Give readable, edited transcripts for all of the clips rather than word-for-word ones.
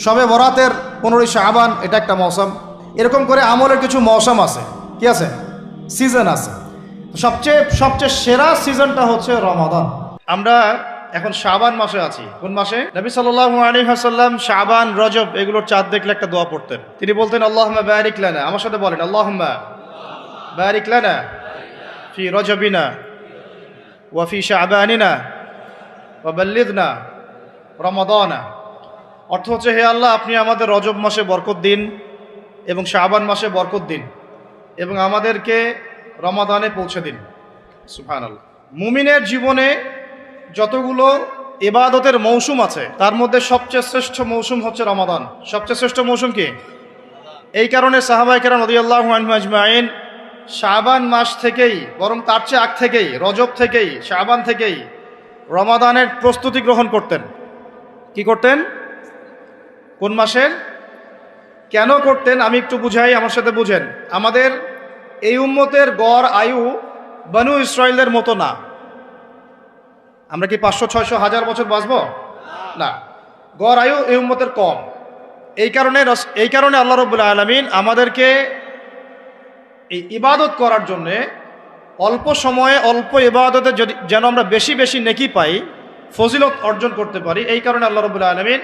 শবে বরাতের 15ই শাবান, এটা একটা মৌসুম। এরকম করে আমলের কিছু মৌসুম আছে, কি আছে, সিজন আছে। সবচেয়ে সবচেয়ে সেরা সিজনটা হচ্ছে রমাদান। আমরা এখন শাবান মাসে আছি। কোন মাসে? নবী সাল্লাল্লাহু আলাইহি ওয়াসাল্লাম শাবান, রজব এগুলোর চাঁদ দেখলে একটা দোয়া পড়তেন। তিনি বলতেন আল্লাহুম্মা বারিক লানা, আমার সাথে বলেন আল্লাহুম্মা বারিক লানা ফি রজবিনা ওয়া ফি শাবানিনা ওয়া বাল্লিগনা রমাদানা। অর্থ হচ্ছে, হে আল্লাহ, আপনি আমাদের রজব মাসে বরকত দিন এবং শাবান মাসে বরকত দিন এবং আমাদেরকে রমাদানে পৌঁছে দিন। সুবহানাল্লাহ। মুমিনের জীবনে যতগুলো ইবাদতের মৌসুম আছে তার মধ্যে সবচেয়ে শ্রেষ্ঠ মৌসুম হচ্ছে রমাদান। সবচেয়ে শ্রেষ্ঠ মৌসুম কি? এই কারণে সাহাবায়ে কেরাম রাদিয়াল্লাহু আনহুম আজমাইন শাবান মাস থেকেই, বরং তার চেয়ে আগ থেকেই, রজব থেকেই, শাবান থেকেই রমাদানের প্রস্তুতি গ্রহণ করতেন। কি করতেন? কোন মাসের? কেন করতেন আমি একটু বুঝাই, আমার সাথে বুঝেন। আমাদের এই উম্মতের গড় আয়ু বনু ইসরাইলের মতো না। আমরা কি 500, 600, 1000 বছর বাঁচব? না, গড় আয়ু এই উম্মতের কম। এই কারণে আল্লাহ রাব্বুল আলামিন আমাদেরকে এই ইবাদত করার জন্যে অল্প সময়ে অল্প ইবাদতে যেন আমরা বেশি বেশি নেকি পাই, ফজিলত অর্জন করতে পারি, এই কারণে আল্লাহ রাব্বুল আলামিন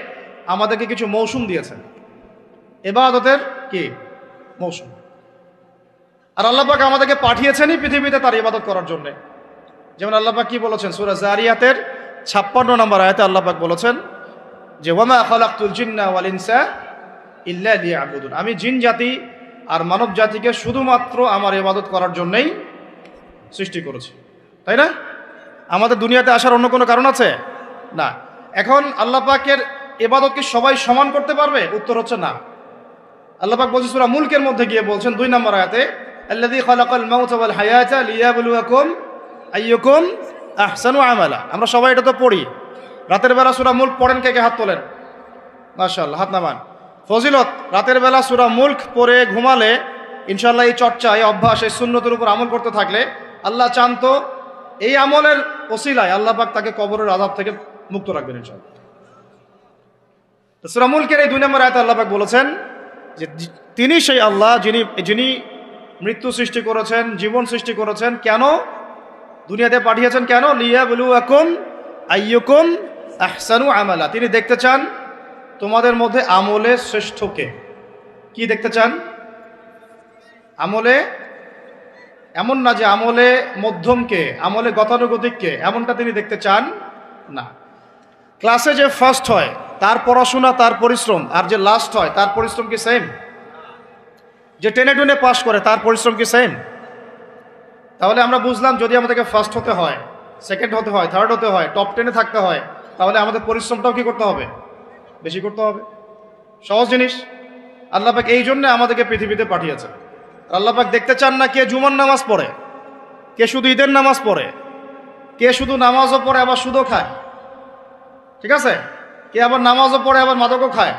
আমাদেরকে কিছু মৌসুম দিয়েছেন, ইবাদতের কি মৌসুম। আর আল্লাহ পাক আমাদেরকে পাঠিয়েছেনই পৃথিবীতে তার ইবাদত করার জন্য। যেমন আল্লাহ পাক কি বলেছেন? সূরা জারিয়াতের 56 নম্বর আয়াতে আল্লাহ পাক বলেছেন যে ওয়ামা খালাকতুল জিন্না ওয়াল ইনসা ইল্লা লিয়াবুদুন, আমি জিন জাতি আর মানব জাতিকে শুধুমাত্র আমার ইবাদত করার জন্যই সৃষ্টি করেছি। তাই না? আমাদের দুনিয়াতে আসার অন্য কোনো কারণ আছে? না। এখন আল্লাহ পাকের ইবাদত কি সবাই সমান করতে পারবে? উত্তর হচ্ছে না। আল্লাহ পাক বলছেন সূরা মুলকের মধ্যে গিয়ে বলছেন 2 নম্বর আয়াতে, আল্লাযী খালাকাল মাউতা ওয়াল হায়াতা লিয়াবলুয়াকুম আইয়ুকুম আহসানু আমালা। আমরা সবাই এটা তো পড়ি। রাতের বেলা সূরা মুলক পড়েন কে কে? হাত তোলেন। মাশাআল্লাহ, হাত নামান। ফজিলত, রাতের বেলা সূরা মুলক পড়ে ঘুমালে ইনশাআল্লাহ এই চর্চা, এই অভ্যাস, এই সুন্নতের উপর আমল করতে থাকলে আল্লাহ চান তো এই আমলের ওসিলায় আল্লাহ পাক তাকে কবরের আযাব থেকে মুক্ত রাখবেন ইনশাআল্লাহ। তো সূরা মুলকের এই 2 নম্বর আয়াতে আল্লাহ পাক বলেছেন যে তিনি সেই আল্লাহ যিনি মৃত্যু সৃষ্টি করেছেন, জীবন সৃষ্টি করেছেন। কেন দুনিয়াতে পাঠিয়েছেন? কেন? লিয়াবলুয়াকুম আইয়ুকুম আহসানু আমালা। তিনি দেখতে চান তোমাদের মধ্যে আমলে শ্রেষ্ঠকে। কি দেখতে চান? আমলে, এমন না যে আমলে মধ্যমকে, আমলে গতানুগতিককে, এমনটা তিনি দেখতে চান না। ক্লাসে যে ফার্স্ট হয় তার পড়াশোনা, তার পরিশ্রম, আর যে লাস্ট হয় তার পরিশ্রম কি সেম? যে টেনে টুনে পাস করে তার পরিশ্রম কি সেম? তাহলে আমরা বুঝলাম যদি আমাদেরকে ফার্স্ট হতে হয়, সেকেন্ড হতে হয়, থার্ড হতে হয়, টপ 10-এ থাকতে হয়, তাহলে আমাদের পরিশ্রমটাও কি করতে হবে? বেশি করতে হবে। সহজ জিনিস। আল্লাহ পাক এই জন্য আমাদেরকে পৃথিবীতে পাঠিয়েছে। আল্লাহ পাক দেখতে চান না কে জুমার নামাজ পড়ে, কে শুধু ঈদের নামাজ পড়ে, কে শুধু নামাজও পড়ে আবার সুদও খায়, ঠিক আছে, কে আবার নামাজও পড়ে আবার মাদকও খায়,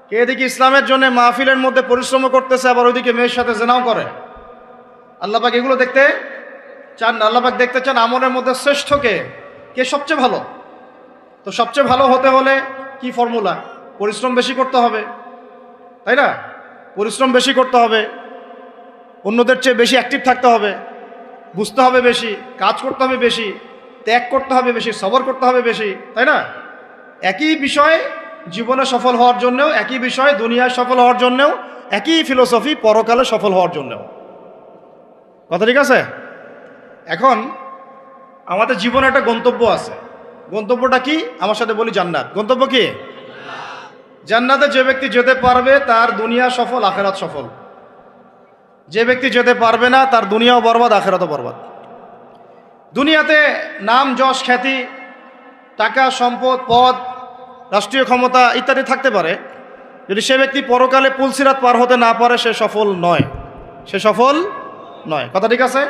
কে এদিকে ইসলামের জন্য মাহফিলের মধ্যে পরিশ্রম করতেছে আবার ওইদিকে মেয়ের সাথে জেনাও করে। আল্লাহ পাক এগুলো দেখতে চান না। আল্লাহ পাক দেখতে চান আমলের মধ্যে শ্রেষ্ঠকে, কে সবচেয়ে ভালো। তো সবচেয়ে ভালো হতে হলে কি ফর্মুলা? পরিশ্রম বেশি করতে হবে, তাই না? পরিশ্রম বেশি করতে হবে, অন্যদের চেয়ে বেশি অ্যাক্টিভ থাকতে হবে, বুঝতে হবে বেশি, কাজ করতে হবে বেশি, ত্যাগ করতে হবে বেশি, সবর করতে হবে বেশি, তাই না? একই বিষয় জীবনে সফল হওয়ার জন্যও, একই বিষয় দুনিয়ায় সফল হওয়ার জন্যও, একই ফিলোসফি পরকালে সফল হওয়ার জন্যও। কথা ঠিক আছে? এখন আমাদের জীবনে একটা গন্তব্য আছে। গন্তব্যটা কি? আমার সাথে বলি জান্নাত। গন্তব্য কি? জান্নাতে যে ব্যক্তি যেতে পারবে তার দুনিয়া সফল, আখেরাত সফল। যে ব্যক্তি যেতে পারবে না তার দুনিয়াও বরবাদ, আখেরাতও বরবাদ। দুনিয়াতে নাম, যশ, খ্যাতি, টাকা, সম্পদ, পদ, রাষ্ট্রীয় ক্ষমতা ইত্যাদি থাকতে পারে, যদি সে ব্যক্তি পরকালে পুলসিরাত পার হতে না পারে সে সফল নয়, সে সফল নয়। কথা ঠিক আছে?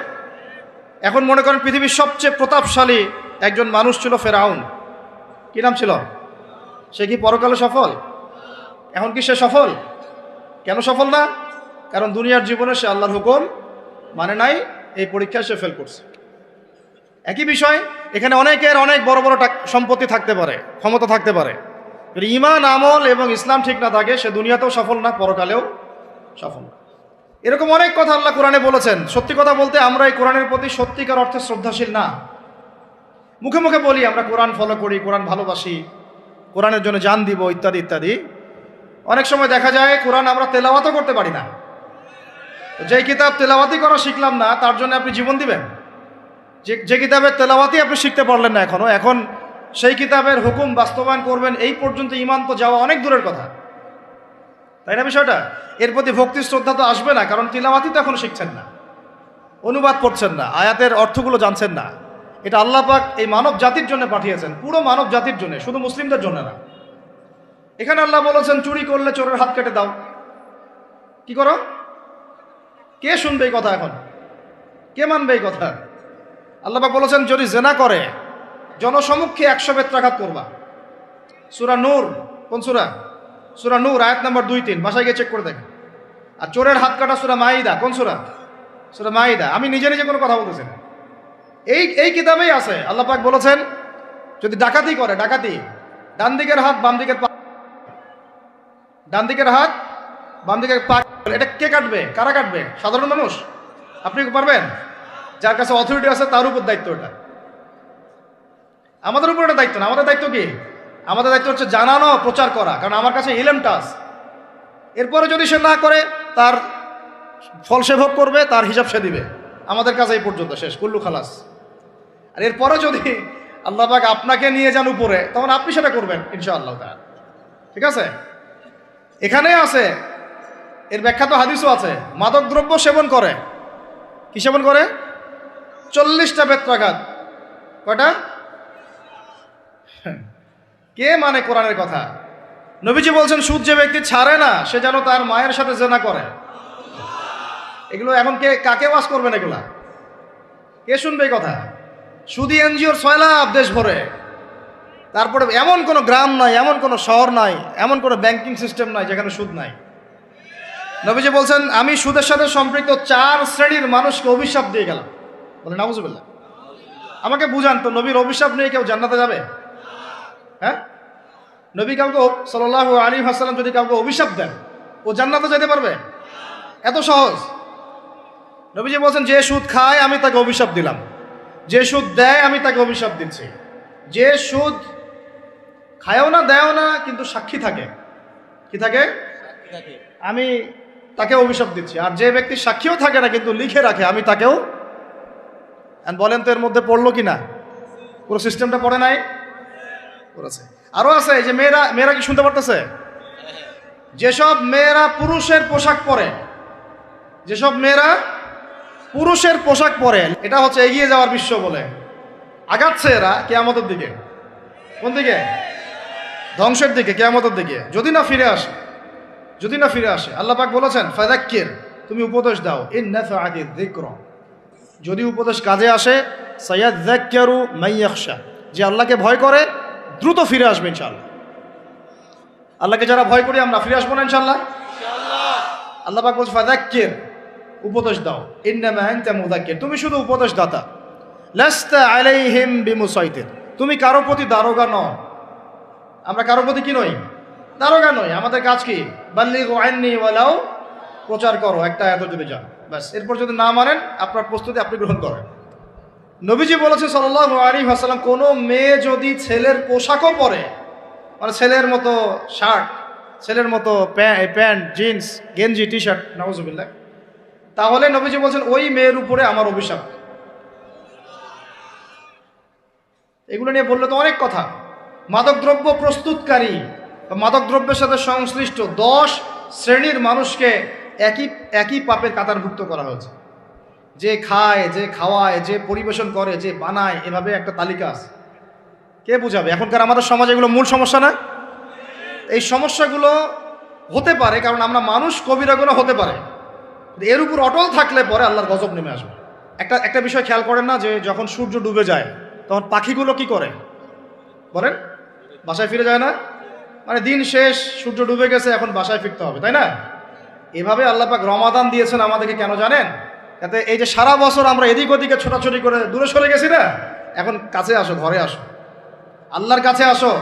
এখন মনে করেন পৃথিবীর সবচেয়ে প্রতাপশালী একজন মানুষ ছিল ফেরাউন। কি নাম ছিল? সে কি পরকালে সফল? এখন কি সে সফল? কেন সফল না? কারণ দুনিয়ার জীবনে সে আল্লাহর হুকুম মানে নাই, এই পরীক্ষায় সে ফেল করছে। একই বিষয় এখানে অনেকের অনেক বড় বড় সম্পত্তি থাকতে পারে, ক্ষমতা থাকতে পারে, যদি ঈমান আমল এবং ইসলাম ঠিক না থাকে সে দুনিয়াতেও সফল না, পরকালেও সফল না। এরকম অনেক কথা আল্লাহ কোরআনে বলেছেন। সত্যি কথা বলতে আমরা এই কোরআনের প্রতি সত্যিকার অর্থে শ্রদ্ধাশীল না। মুখে মুখে বলি আমরা কোরআন ফলো করি, কোরআন ভালোবাসি, কোরআনের জন্য জান দিব ইত্যাদি ইত্যাদি। অনেক সময় দেখা যায় কোরআন আমরা তেলাওয়াতও করতে পারি না। যেই কিতাব তেলাওয়াতি করা শিখলাম না তার জন্য আপনি জীবন দিবেন? যে কিতাবের তেলাওয়াতি আপনি শিখতে পারলেন না এখন সেই কিতাবের হুকুম বাস্তবায়ন করবেন, এই পর্যন্ত ঈমান তো যাওয়া অনেক দূরের কথা, তাই না বিষয়টা? এর প্রতি ভক্তি শ্রদ্ধা তো আসবে না, কারণ তিলাওয়াতি তো এখন শিখছেন না, অনুবাদ পড়ছেন না, আয়াতের অর্থগুলো জানছেন না। এটা আল্লাহ পাক এই মানব জাতির জন্য পাঠিয়েছেন, পুরো মানব জাতির জন্য, শুধু মুসলিমদের জন্য না। এখানে আল্লাহ বলেছেন চুরি করলে চোরের হাত কেটে দাও। কি করো? কে শুনবে এই কথা? এখন কে মানবে এই কথা? আল্লাহ পাক বলেছেন যদি জেনা করে জনসমক্ষে 100 বেত্রাঘাত করবা। সূরা নূর, কোন সূরা? সূরা নূর আয়াত নাম্বার 2-3, বাসায় গিয়ে চেক করে দেখেন। আর চোরের হাত কাটা সূরা মাইদা, কোন সূরা? সূরা মাইদা। আমি নিজে নিজে কোনো কথা বলতেছি না, এই কিতাবেই আছে। আল্লাহ পাক বলেছেন যদি ডাকাতি করে, ডাকাতি ডান দিকের হাত বাম দিকের পা, ডান দিকের হাত বাম দিকের পা। এটা কে কাটবে? কারা কাটবে? সাধারণ মানুষ? আপনি পারবেন? যার কাছে অথরিটি আছে তার উপর দায়িত্ব এটা, আমাদের উপর এটা দায়িত্ব না। আমাদের দায়িত্ব কি? আমাদের দায়িত্ব হচ্ছে জানানো, প্রচার করা, কারণ আমার কাছে ইলমটা আছে। এরপরে যদি সে না করে তার ফল সে ভোগ করবে, তার হিসাব সে দিবে। আমাদের কাছে এই পর্যন্ত শেষ, কুল্লু খালাস। আর এরপরে যদি আল্লাহ পাক আপনাকে নিয়ে যান উপরে, তখন আপনি সেটা করবেন ইনশাআল্লাহ তাআলা। ঠিক আছে? এখানে আছে, এর ব্যাখ্যা তো হাদিসও আছে। মাদক দ্রব্য সেবন করে, কি সেবন করে? 40টা বেত্রাঘাত। কয়টা? কে মানে কোরআনের কথা? নবীজি বলছেন সুদ যে ব্যক্তি ছাড়ে না সে যেন তার মায়ের সাথে জেনা করে। এগুলো এখন কাকে ওয়াজ করবেন? এগুলা কে শুনবে এই কথা? সুদী এনজিওর 6 লাখ দেশ ভরে, তারপরে এমন কোনো গ্রাম নাই, এমন কোনো শহর নাই, এমন কোনো ব্যাংকিং সিস্টেম নাই যেখানে সুদ নাই। নবীজি বলছেন আমি সুদের সাথে সম্পৃক্ত 4 শ্রেণীর মানুষকে অভিশাপ দিয়ে গেলাম। বলে নাউজুবিল্লাহ। আমাকে বুঝান তো, নবীর অভিশাপ নিয়ে কেউ জান্নাতে যাবে? হ্যাঁ? নবী কাউকে সাল্লাল্লাহু আলাইহি ওয়াসাল্লাম যদি কাউকে অভিশাপ দেন, ও জান্নাতে যেতে পারবে? এত সহজ? নবীজি বলছেন যে সুদ খায় আমি তাকে অভিশাপ দিলাম, যে সুদ দেয় আমি তাকে অভিশাপ দিচ্ছি। যে সুদ খায়ও না দেয়ও না কিন্তু সাক্ষী থাকে, কি থাকে? আমি তাকে অভিশাপ দিচ্ছি। আর যে ব্যক্তি সাক্ষীও থাকে না কিন্তু লিখে রাখে, আমি তাকেও। বলেন তো এর মধ্যে পড়লো কি না? পুরো সিস্টেমটা পড়ে নাই? পড়েছে। আরো আছে, এই যে মেয়েরা কি শুনতে পারতেছে? যেসব মেয়েরা পুরুষের পোশাক পরে, যেসব মেয়েরা পুরুষের পোশাক পরে, এটা হচ্ছে এগিয়ে যাওয়ার বিশ্ব বলে। আগাচ্ছে এরা কিয়ামতের দিকে। কোন দিকে? ধ্বংসের দিকে, কিয়ামতের দিকে, যদি না ফিরে আসে, যদি না ফিরে আসে। আল্লাহ পাক বলেছেন ফাযাক্কির, তুমি উপদেশ দাও, ইন নাফআতিয যিকরা, যদি উপদেশ কাজে আসে, সায়াযাক্কারু মান ইয়াখশা, যে আল্লাহকে ভয় করে দ্রুত ফিরে আসবে ইনশাআল্লাহ। আল্লাহকে যারা ভয় করি আমরা ফিরে আসবো না ইনশাআল্লাহ? আল্লাহ পাক বলছে ফাযাক্কির, উপদেশ দাও, ইন্নামা আনতা মুযাক্কির, তুমি শুধু উপদেশ দাতা, লাস্তা আলাইহিম বিমুসাইতির, তুমি কারো প্রতি দারোগা নও। আমরা কারো প্রতি কি নই? দারোগা নই। আমাদের কাজ কি? বাল্লিগু আন্নী ওয়ালাউ, প্রচার করো একটা আয়াত যদি যান, ব্যাস। এরপর যদি না মানেন আপনার প্রস্তুতি আপনি গ্রহণ করেন। নবীজি বলেছেন সাল্লাল্লাহু আলাইহি ওয়াসাল্লাম কোনো মেয়ে যদি ছেলের পোশাকও পরে, মানে ছেলের মতো শার্ট, ছেলের মতো প্যান্ট, জিন্স, গেঞ্জি, টি শার্ট, নাউজুবিল্লাহ, তাহলে নবীজি বলছেন ওই মেয়ের উপরে আমার অভিশাপ। এগুলো নিয়ে বললে তো অনেক কথা। মাদকদ্রব্য প্রস্তুতকারী বা মাদকদ্রব্যের সাথে সংশ্লিষ্ট 10 শ্রেণীর মানুষকে একই পাপের কাতারভুক্ত করা হয়েছে। যে খায়, যে খাওয়ায়, যে পরিবেশন করে, যে বানায়, এভাবে একটা তালিকা আছে। কে বুঝাবে? এখনকার আমাদের সমাজে এগুলো মূল সমস্যা না? এই সমস্যাগুলো হতে পারে কারণ আমরা মানুষ, কবিরা গুনাহ হতে পারে, এর উপর অটল থাকলে পরে আল্লাহর গজব নেমে আসবে। একটা বিষয় খেয়াল করেন না, যে যখন সূর্য ডুবে যায় তখন পাখিগুলো কি করে বলেন? বাসায় ফিরে যায় না? মানে দিন শেষ, সূর্য ডুবে গেছে, এখন বাসায় ফিরতে হবে, তাই না? এভাবে আল্লাহ পাক রমাদান দিয়েছেন আমাদেরকে কেন জানেন? যাতে এই যে সারা বছর আমরা এদিক ওদিকে ছোটাছুটি করে দূরে সরে গেছি না, এখন কাছে আসো, ঘরে আসো, আল্লাহর কাছে আসো।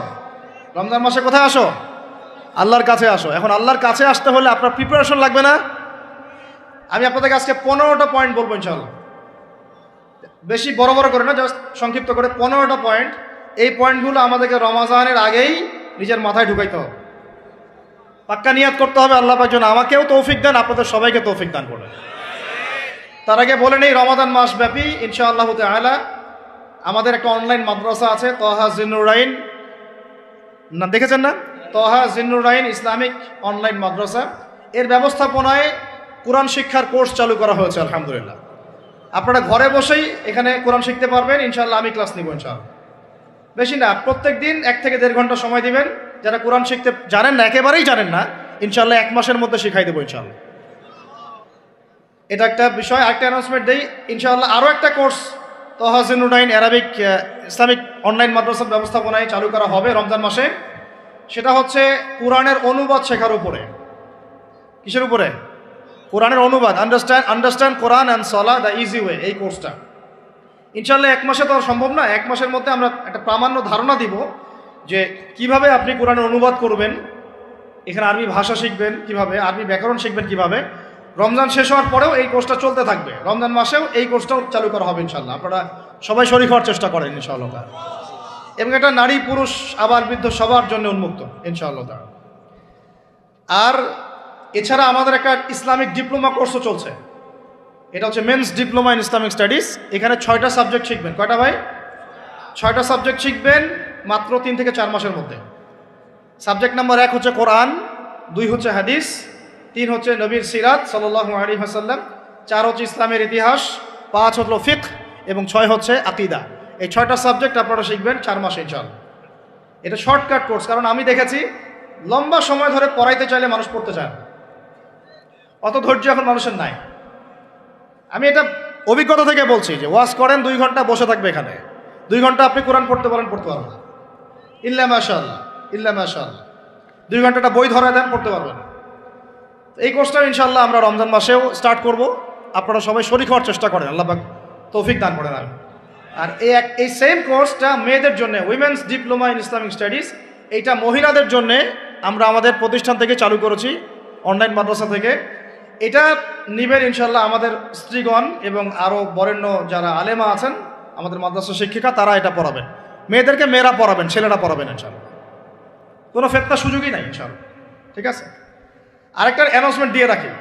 রমজান মাসে কোথায় আসো? আল্লাহর কাছে আসো। এখন আল্লাহর কাছে আসতে হলে আপনার প্রিপারেশন লাগবে না? আমি আপনাদেরকে আজকে 15টা পয়েন্ট বলবো ইনশাআল্লাহ। বেশি বড় বড় করে না, জাস্ট সংক্ষিপ্ত করে 15টা পয়েন্ট। এই পয়েন্টগুলো আমাদেরকে রমজানের আগেই নিজের মাথায় ঢুকাইতে হবে। পাক্কা নিয়াত করতে হবে আল্লাহ পাক যেন আমাকেও তৌফিক দেন, আপনাদের সবাইকে তৌফিক দান করেন। তার আগে বলে নেই, রমাদান মাস ব্যাপী ইনশাআল্লাহ তাআলা আমাদের একটা অনলাইন মাদ্রাসা আছে, তহা জিন্নুরাইন, না দেখেছেন না? তহা জিন্নুরাইন ইসলামিক অনলাইন মাদ্রাসা। এর ব্যবস্থাপনায় কোরআন শিক্ষার কোর্স চালু করা হয়েছে আলহামদুলিল্লাহ। আপনারা ঘরে বসেই এখানে কোরআন শিখতে পারবেন ইনশাআল্লাহ। আমি ক্লাস নিব ইনশাআল্লাহ। বেশি না, প্রত্যেক দিন 1 থেকে 1.5 ঘন্টা সময় দিবেন। যারা কোরআন শিখতে জানেন না, একেবারেই জানেন না, ইনশাআল্লাহ 1 মাসের মধ্যে শিখাই দেবো ইনশাআল্লাহ। এটা একটা বিষয়। আরেকটা অ্যানাউন্সমেন্ট দেই, ইনশাআল্লাহ আরও একটা course Taha Jinnurain Arabic Islamic online মাদ্রাসার ব্যবস্থাপনায় চালু করা হবে রমজান মাসে। সেটা হচ্ছে কোরআনের অনুবাদ শেখার উপরে। কিসের উপরে? কোরআনের অনুবাদ। আন্ডারস্ট্যান্ড কোরআন অ্যান্ড সলা দ্য ইজি ওয়ে, এই কোর্সটা ইনশাআল্লাহ 1 মাসে তো সম্ভব না। 1 মাসের মধ্যে আমরা একটা প্রামাণ্য ধারণা দিব যে কিভাবে আপনি কোরআনের অনুবাদ করবেন, এখানে আরবি ভাষা শিখবেন কিভাবে, আরবি ব্যাকরণ শিখবেন কিভাবে। রমজান শেষ হওয়ার পরেও এই কোর্সটা চলতে থাকবে, রমজান মাসেও এই কোর্সটাও চালু করা হবে ইনশাআল্লাহ। আপনারা সবাই শরীক হওয়ার চেষ্টা করেন ইনশাআল্লাহ। এবং এটা নারী পুরুষ আবার বৃদ্ধ সবার জন্য উন্মুক্ত ইনশাআল্লাহ। আর এছাড়া আমাদের একটা ইসলামিক ডিপ্লোমা কোর্সও চলছে। এটা হচ্ছে men's diploma in Islamic studies. এখানে 6টা সাবজেক্ট শিখবেন। কয়টা ভাই? 6টা সাবজেক্ট শিখবেন মাত্র 3 থেকে 4 মাসের মধ্যে। সাবজেক্ট নাম্বার 1 হচ্ছে কোরআন, 2 হচ্ছে হাদিস, 3 হচ্ছে নবীর সিরাত সাল্লাল্লাহু আলাইহি ওয়াসাল্লাম, 4 হচ্ছে ইসলামের ইতিহাস, 5 হলো ফিকহ এবং 6 হচ্ছে আকীদা। এই 6টা সাবজেক্ট আপনারা শিখবেন 4 মাসে ইনশাআল্লাহ। এটা শর্টকাট কোর্স, কারণ আমি দেখেছি লম্বা সময় ধরে পড়াইতে চাইলে মানুষ পড়তে চায় না, অত ধৈর্য এখন মানুষের নাই। আমি এটা অভিজ্ঞতা থেকে বলছি যে ওয়াজ করেন 2 ঘন্টা বসে থাকবে এখানে, 2 ঘন্টা আপনি কোরআন পড়তে বলেন পড়তে পারবেন না, ইল্লা মাশাআল্লাহ ইল্লা মাশাআল্লাহ। 2 ঘন্টাটা বই ধরে দেন পড়তে পারবেন। এই কোর্সটা ইনশাআল্লাহ আমরা রমজান মাসেও স্টার্ট করব। আপনারা সবাই শরীক হওয়ার চেষ্টা করেন, আল্লাহ পাক তৌফিক দান করেন। আর এই সেম কোর্সটা মেয়েদের জন্য, women's diploma in Islamic studies, এইটা মহিলাদের জন্য আমরা আমাদের প্রতিষ্ঠান থেকে চালু করেছি, অনলাইন মাদ্রাসা থেকে। এটা নিবেন ইনশাআল্লাহ আমাদের স্ত্রীগণ এবং আরও বরেণ্য যারা আলেমা আছেন, আমাদের মাদ্রাসা শিক্ষিকা, তারা এটা পড়াবেন। মেয়েদেরকে মেয়েরা পড়াবেন, ছেলেরা পড়াবেন ইনশাআল্লাহ। কোনো ফেতনার সুযোগই নাই ইনশাআল্লাহ। ঠিক আছে? আরেকটা অ্যানাউন্সমেন্ট দিয়ে রাখি,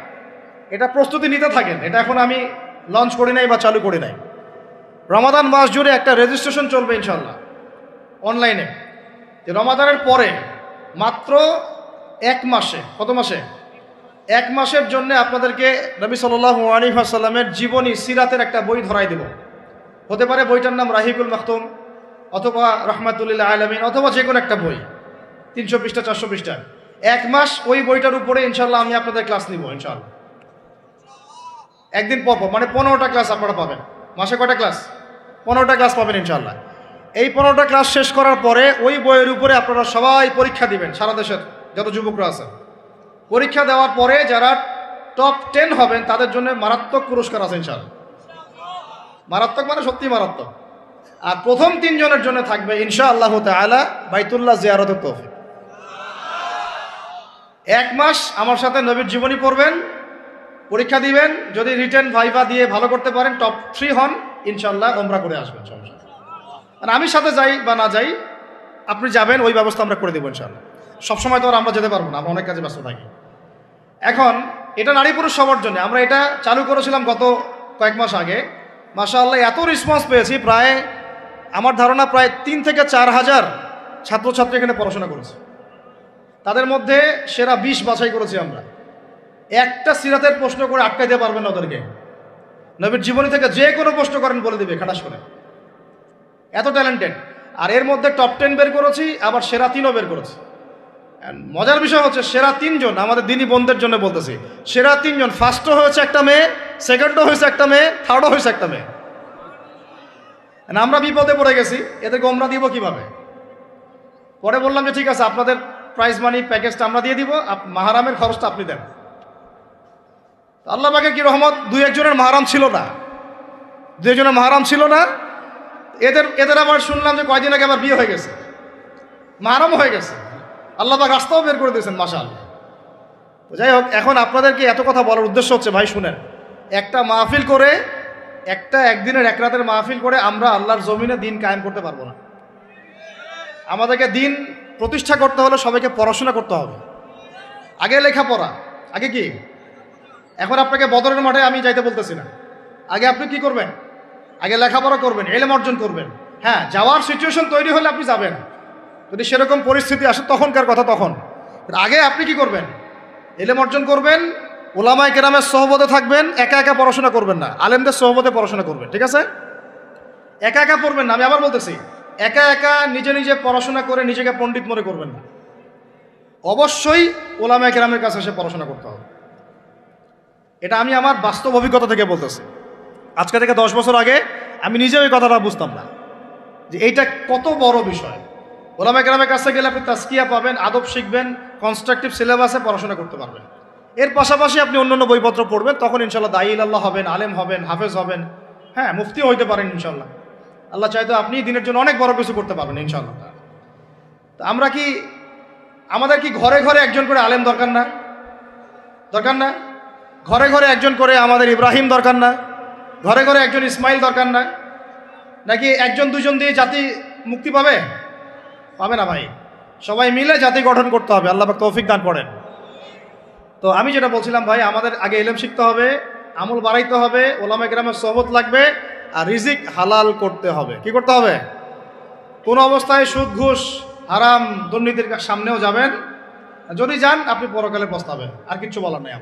এটা প্রস্তুতি নিতে থাকেন। এটা এখন আমি লঞ্চ করি নাই বা চালু করি নাই। রমাদান মাস জুড়ে একটা রেজিস্ট্রেশন চলবে ইনশাআল্লাহ অনলাইনে, যে রমাদানের পরে মাত্র 1 মাসে, কত মাসে? 1 মাসের জন্য আপনাদেরকে নবী সাল্লাল্লাহু আলাইহি ওয়াসাল্লামের জীবনী সিরাতের একটা বই ধরাই দেব। হতে পারে বইটার নাম রাহিকুল মাখতুম অথবা রহমাতুল্লিল আলামিন অথবা যে কোনো একটা বই, 300 পৃষ্ঠা 400 পৃষ্ঠা। 1 মাস ওই বইটার উপরে ইনশাআল্লাহ আমি আপনাদের ক্লাস নিব ইনশাআল্লাহ। একদিন পর মানে 15টা ক্লাস আপনারা পাবেন। মাসে কয়টা ক্লাস? 15টা ক্লাস পাবেন ইনশাআল্লাহ। এই 15টা ক্লাস শেষ করার পরে ওই বইয়ের উপরে আপনারা সবাই পরীক্ষা দিবেন, সারা দেশের যত যুবকরা আছেন। পরীক্ষা দেওয়ার পরে যারা টপ 10 হবেন তাদের জন্য মারাত্মক পুরস্কার আছে ইনশাআল্লাহ। মারাত্মক মানে সত্যি মারাত্মক। আর প্রথম 3 জনের জন্য থাকবে ইনশাআল্লাহ তাআলা বাইতুল্লাহ জিয়ারতের তৌফিক। 1 মাস আমার সাথে নবীর জীবনী পড়বেন, পরীক্ষা দিবেন, যদি রিটেন ভাইভা দিয়ে ভালো করতে পারেন, টপ 3 হন, ইনশাআল্লাহ ওমরা করে আসবেন। সমস্যা আর আমি সাথে যাই বা না যাই, আপনি যাবেন, ওই ব্যবস্থা আমরা করে দেবো ইনশাআল্লাহ। সবসময় তো আর আমরা যেতে পারবো না, আমরা অনেক কাজে ব্যস্ত থাকি। এখন এটা নারী পুরুষ সবার জন্য। আমরা এটা চালু করেছিলাম গত কয়েক মাস আগে। মাশাআল্লাহ এত রেসপন্স পেয়েছি, প্রায় আমার ধারণা প্রায় 3 থেকে 4 হাজার ছাত্রছাত্রী এখানে পড়াশোনা করেছে। তাদের মধ্যে সেরা 20 বাছাই করেছি আমরা। একটা সিরাতের প্রশ্ন করে আটকাইতে পারবেন না ওদেরকে। নবীর জীবনী থেকে যে কোনো প্রশ্ন করেন বলে দিবে খাটাস করে, এত ট্যালেন্টেড। আর এর মধ্যে টপ 10 বের করেছি, আবার সেরা 3ও বের করেছি। মজার বিষয় হচ্ছে সেরা 3 জন আমাদের দিনী বোনদের জন্য বলতেছি, সেরা 3 জন, ফার্স্টও হয়েছে একটা মেয়ে, সেকেন্ডও হয়েছে একটা মেয়ে, থার্ডও হয়েছে একটা মেয়ে। আমরা বিপদে পড়ে গেছি, এদেরকে ওমরা দিব কিভাবে? পরে বললাম যে ঠিক আছে, আপনাদের প্রাইজ মানি প্যাকেজটা আমরা দিয়ে দিব, মাহারামের খরচটা আপনি দেন। আল্লাহ পাকের কি রহমত, 2-1 জনের মাহারাম ছিল না, 2 জনের মাহারাম ছিল না। এদের আবার শুনলাম যে কয়দিন আগে আবার বিয়ে হয়ে গেছে। মাহরম হয়ে গেছে, আল্লাহ পাক রাস্তাও বের করে দিয়েছেন মাশাআল্লাহ। তো যাই হোক, এখন আপনাদেরকে এত কথা বলার উদ্দেশ্য হচ্ছে ভাই শুনেন, একটা মাহফিল করে, একদিনের এক রাতের মাহফিল করে আমরা আল্লাহর জমিনে দিন কায়েম করতে পারবো না। আমাদেরকে দিন প্রতিষ্ঠা করতে হলে সবাইকে পড়াশোনা করতে হবে। আগে লেখাপড়া, আগে কি? এখন আপনাকে বদরের মাঠে আমি যাইতে বলতেছি না, আগে আপনি কি করবেন? আগে লেখাপড়া করবেন, ইলম অর্জন করবেন। হ্যাঁ, যাওয়ার সিচুয়েশন তৈরি হলে আপনি যাবেন, যদি সেরকম পরিস্থিতি আসে তখনকার কথা তখন। আগে আপনি কি করবেন? ইলম অর্জন করবেন, ওলামায়ে কেরামের সোহবতে থাকবেন, একা একা পড়াশোনা করবেন না, আলেমদের সোহবতে পড়াশোনা করবেন, ঠিক আছে? একা একা পড়বেন না, আমি আবার বলতেছি, একা একা নিজে নিজে পড়াশোনা করে নিজেকে পণ্ডিত মনে করবেন না। অবশ্যই ওলামায়ে কেরামের কাছে এসে পড়াশোনা করতে হবে। এটা আমি আমার বাস্তব অভিজ্ঞতা থেকে বলতেছি। আজকে থেকে 10 বছর আগে আমি নিজেও এই কথাটা বুঝতাম না যে এইটা কত বড় বিষয়। ওলামায়ে কেরামের কাছে গেলে আপনি তাজকিয়া পাবেন, আদব শিখবেন, কনস্ট্রাকটিভ সিলেবাসে পড়াশোনা করতে পারবেন। এর পাশাপাশি আপনি অন্যান্য বইপত্র পড়বেন, তখন ইনশাল্লাহ দায়ী আল্লাহ হবেন, আলেম হবেন, হাফেজ হবেন, হ্যাঁ মুফতিও হইতে পারেন ইনশাল্লাহ। আল্লাহ চাইতো আপনি দিনের জন্য অনেক বড় কিছু করতে পারবেন ইনশাল্লাহ। তো আমরা কি, আমাদের কি ঘরে ঘরে একজন করে আলেম দরকার না? দরকার না? ঘরে ঘরে একজন করে আমাদের ইব্রাহিম দরকার না? ঘরে ঘরে একজন ইসমাইল দরকার না? নাকি একজন দুজন দিয়ে জাতি মুক্তি পাবে? পাবে না ভাই, সবাই মিলে জাতি গঠন করতে হবে। আল্লাহ পাক তৌফিক দান করেন। তো আমি যেটা বলছিলাম ভাই, আমাদের আগে ইলম শিখতে হবে, আমল বাড়াইতে হবে, ওলামায়ে কেরামের সোহবত লাগবে, আর রিজিক হালাল করতে হবে। কি করতে হবে? কোন অবস্থায় সুদ ঘুষ হারাম দুর্নীতির সামনেও যাবেন, যদি যান আপনি পরকালে পস্তাবেন। আর কিচ্ছু বলার নেই আমার।